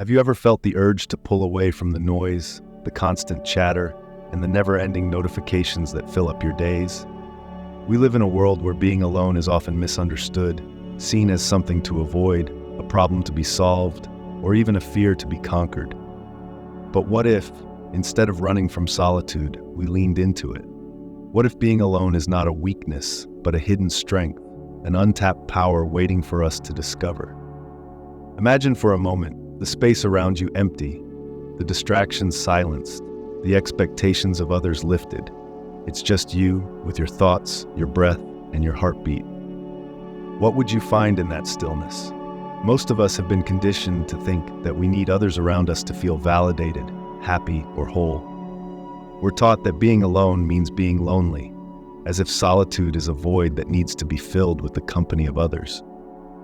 Have you ever felt the urge to pull away from the noise, the constant chatter, and the never-ending notifications that fill up your days? We live in a world where being alone is often misunderstood, seen as something to avoid, a problem to be solved, or even a fear to be conquered. But what if, instead of running from solitude, we leaned into it? What if being alone is not a weakness, but a hidden strength, an untapped power waiting for us to discover? Imagine for a moment the space around you empty, the distractions silenced, the expectations of others lifted. It's just you with your thoughts, your breath, and your heartbeat. What would you find in that stillness? Most of us have been conditioned to think that we need others around us to feel validated, happy, or whole. We're taught that being alone means being lonely, as if solitude is a void that needs to be filled with the company of others.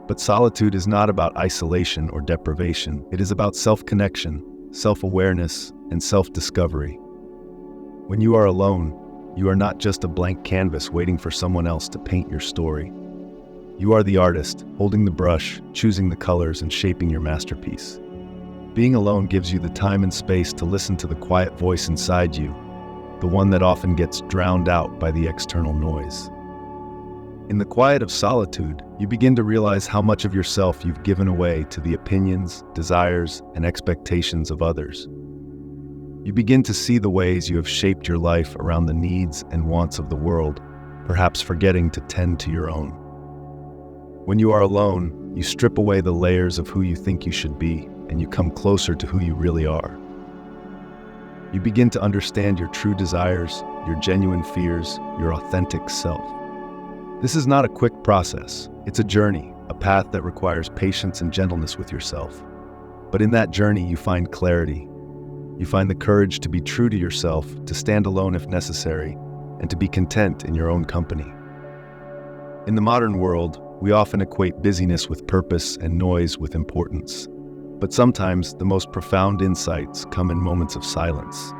But solitude is not about isolation or deprivation. It is about self-connection, self-awareness, and self-discovery. When you are alone, you are not just a blank canvas waiting for someone else to paint your story. You are the artist, holding the brush, choosing the colors, and shaping your masterpiece. Being alone gives you the time and space to listen to the quiet voice inside you, the one that often gets drowned out by the external noise. In the quiet of solitude, you begin to realize how much of yourself you've given away to the opinions, desires, and expectations of others. You begin to see the ways you have shaped your life around the needs and wants of the world, perhaps forgetting to tend to your own. When you are alone, you strip away the layers of who you think you should be, and you come closer to who you really are. You begin to understand your true desires, your genuine fears, your authentic self. This is not a quick process. It's a journey, a path that requires patience and gentleness with yourself. But in that journey, you find clarity. You find the courage to be true to yourself, to stand alone if necessary, and to be content in your own company. In the modern world, we often equate busyness with purpose and noise with importance. But sometimes the most profound insights come in moments of silence.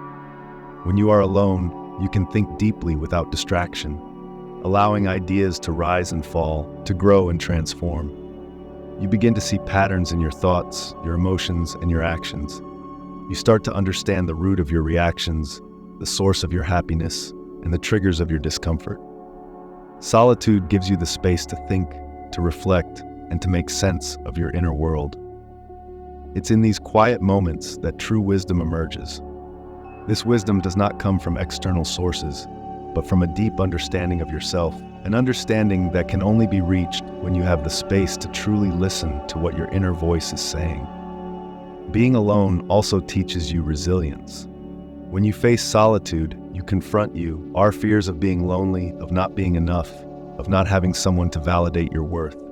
When you are alone, you can think deeply without distraction, allowing ideas to rise and fall, to grow and transform. You begin to see patterns in your thoughts, your emotions, and your actions. You start to understand the root of your reactions, the source of your happiness, and the triggers of your discomfort. Solitude gives you the space to think, to reflect, and to make sense of your inner world. It's in these quiet moments that true wisdom emerges. This wisdom does not come from external sources, but from a deep understanding of yourself, an understanding that can only be reached when you have the space to truly listen to what your inner voice is saying. Being alone also teaches you resilience. When you face solitude, you confront our fears of being lonely, of not being enough, of not having someone to validate your worth.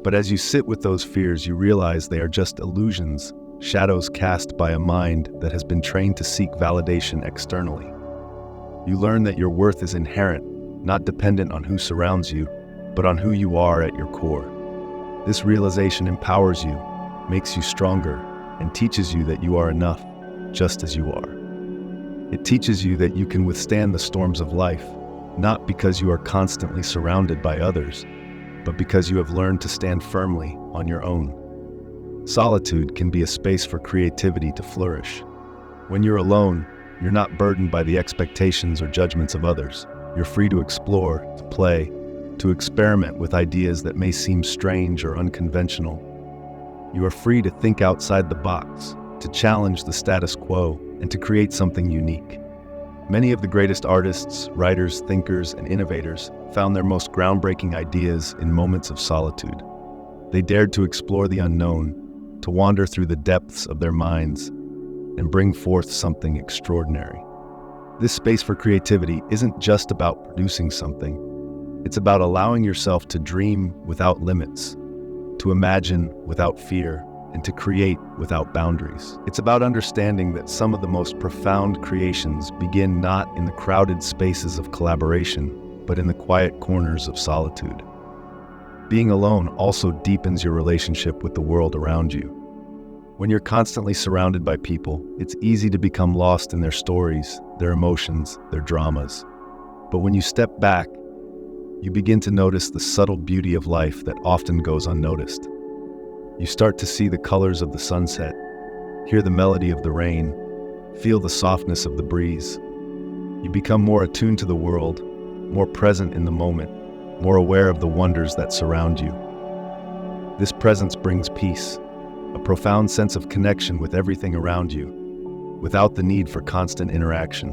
But as you sit with those fears, you realize they are just illusions, shadows cast by a mind that has been trained to seek validation externally. You learn that your worth is inherent, not dependent on who surrounds you, but on who you are at your core. This realization empowers you, makes you stronger, and teaches you that you are enough, just as you are. It teaches you that you can withstand the storms of life, not because you are constantly surrounded by others, but because you have learned to stand firmly on your own. Solitude can be a space for creativity to flourish. When you're alone, you're not burdened by the expectations or judgments of others. You're free to explore, to play, to experiment with ideas that may seem strange or unconventional. You are free to think outside the box, to challenge the status quo, and to create something unique. Many of the greatest artists, writers, thinkers, and innovators found their most groundbreaking ideas in moments of solitude. They dared to explore the unknown, to wander through the depths of their minds, and bring forth something extraordinary. This space for creativity isn't just about producing something. It's about allowing yourself to dream without limits, to imagine without fear, and to create without boundaries. It's about understanding that some of the most profound creations begin not in the crowded spaces of collaboration, but in the quiet corners of solitude. Being alone also deepens your relationship with the world around you. When you're constantly surrounded by people, it's easy to become lost in their stories, their emotions, their dramas. But when you step back, you begin to notice the subtle beauty of life that often goes unnoticed. You start to see the colors of the sunset, hear the melody of the rain, feel the softness of the breeze. You become more attuned to the world, more present in the moment, more aware of the wonders that surround you. This presence brings peace, a profound sense of connection with everything around you, without the need for constant interaction.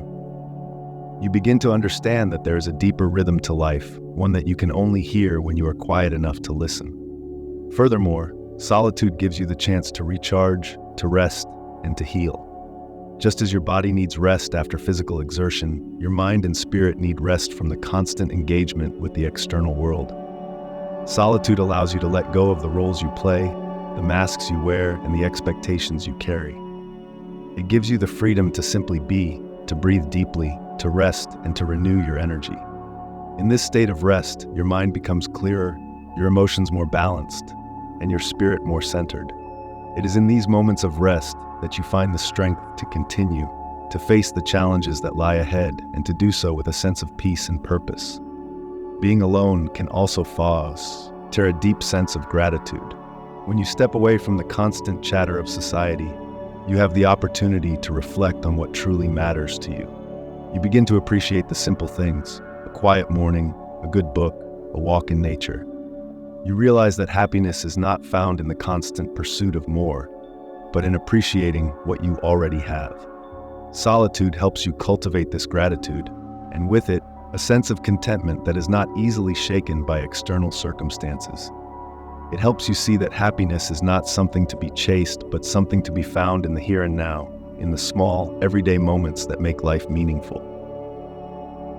You begin to understand that there is a deeper rhythm to life, one that you can only hear when you are quiet enough to listen. Furthermore, solitude gives you the chance to recharge, to rest, and to heal. Just as your body needs rest after physical exertion, your mind and spirit need rest from the constant engagement with the external world. Solitude allows you to let go of the roles you play, the masks you wear, and the expectations you carry. It gives you the freedom to simply be, to breathe deeply, to rest, and to renew your energy. In this state of rest, your mind becomes clearer, your emotions more balanced, and your spirit more centered. It is in these moments of rest that you find the strength to continue, to face the challenges that lie ahead, and to do so with a sense of peace and purpose. Being alone can also foster a deep sense of gratitude. When you step away from the constant chatter of society, you have the opportunity to reflect on what truly matters to you. You begin to appreciate the simple things, a quiet morning, a good book, a walk in nature. You realize that happiness is not found in the constant pursuit of more, but in appreciating what you already have. Solitude helps you cultivate this gratitude, and with it, a sense of contentment that is not easily shaken by external circumstances. It helps you see that happiness is not something to be chased, but something to be found in the here and now, in the small, everyday moments that make life meaningful.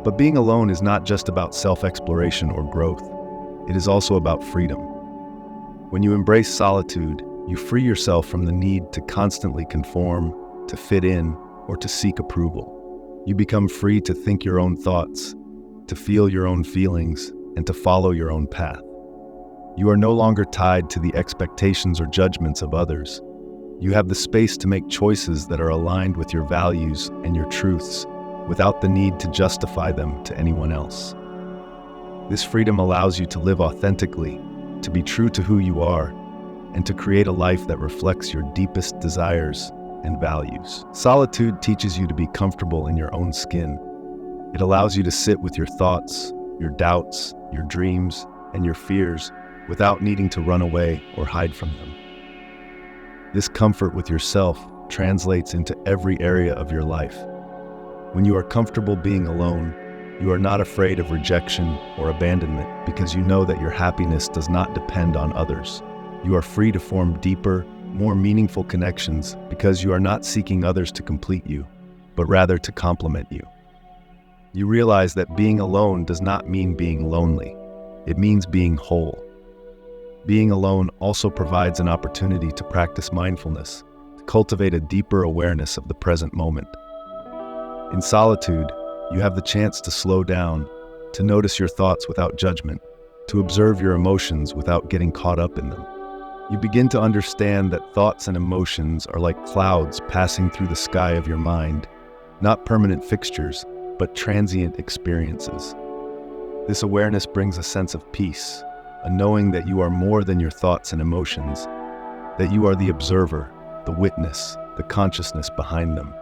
But being alone is not just about self-exploration or growth. It is also about freedom. When you embrace solitude, you free yourself from the need to constantly conform, to fit in, or to seek approval. You become free to think your own thoughts, to feel your own feelings, and to follow your own path. You are no longer tied to the expectations or judgments of others. You have the space to make choices that are aligned with your values and your truths, without the need to justify them to anyone else. This freedom allows you to live authentically, to be true to who you are, and to create a life that reflects your deepest desires and values. Solitude teaches you to be comfortable in your own skin. It allows you to sit with your thoughts, your doubts, your dreams, and your fears without needing to run away or hide from them. This comfort with yourself translates into every area of your life. When you are comfortable being alone, you are not afraid of rejection or abandonment because you know that your happiness does not depend on others. You are free to form deeper, more meaningful connections because you are not seeking others to complete you, but rather to complement you. You realize that being alone does not mean being lonely. It means being whole. Being alone also provides an opportunity to practice mindfulness, to cultivate a deeper awareness of the present moment. In solitude, you have the chance to slow down, to notice your thoughts without judgment, to observe your emotions without getting caught up in them. You begin to understand that thoughts and emotions are like clouds passing through the sky of your mind, not permanent fixtures, but transient experiences. This awareness brings a sense of peace, a knowing that you are more than your thoughts and emotions, that you are the observer, the witness, the consciousness behind them.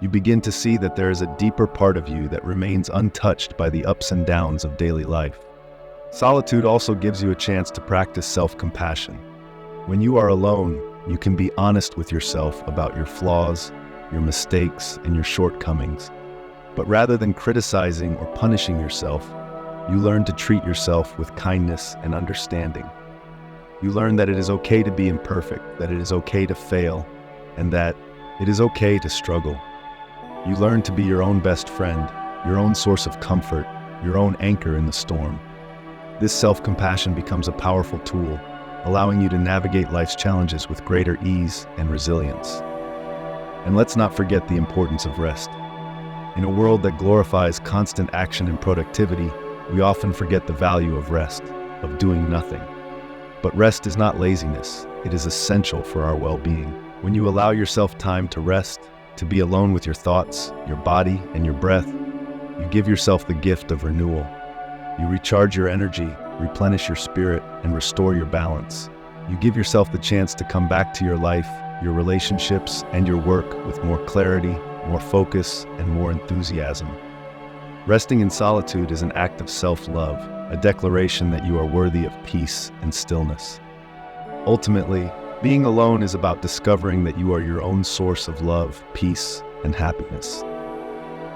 You begin to see that there is a deeper part of you that remains untouched by the ups and downs of daily life. Solitude also gives you a chance to practice self-compassion. When you are alone, you can be honest with yourself about your flaws, your mistakes, and your shortcomings. But rather than criticizing or punishing yourself, you learn to treat yourself with kindness and understanding. You learn that it is okay to be imperfect, that it is okay to fail, and that it is okay to struggle. You learn to be your own best friend, your own source of comfort, your own anchor in the storm. This self-compassion becomes a powerful tool, allowing you to navigate life's challenges with greater ease and resilience. And let's not forget the importance of rest. In a world that glorifies constant action and productivity, we often forget the value of rest, of doing nothing. But rest is not laziness, it is essential for our well-being. When you allow yourself time to rest, to be alone with your thoughts, your body, and your breath, you give yourself the gift of renewal. You recharge your energy, replenish your spirit, and restore your balance. You give yourself the chance to come back to your life, your relationships, and your work with more clarity, more focus, and more enthusiasm. Resting in solitude is an act of self-love, a declaration that you are worthy of peace and stillness. Ultimately, being alone is about discovering that you are your own source of love, peace, and happiness.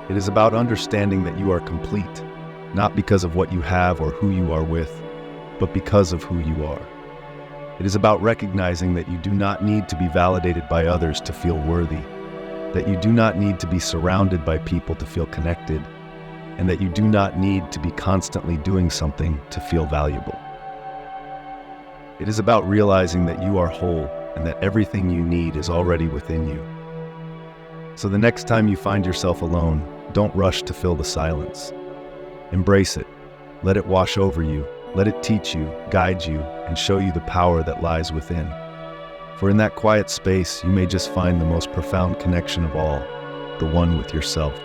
It is about understanding that you are complete, not because of what you have or who you are with, but because of who you are. It is about recognizing that you do not need to be validated by others to feel worthy, that you do not need to be surrounded by people to feel connected, and that you do not need to be constantly doing something to feel valuable. It is about realizing that you are whole and that everything you need is already within you. So the next time you find yourself alone, don't rush to fill the silence. Embrace it. Let it wash over you. Let it teach you, guide you, and show you the power that lies within. For in that quiet space, you may just find the most profound connection of all, the one with yourself.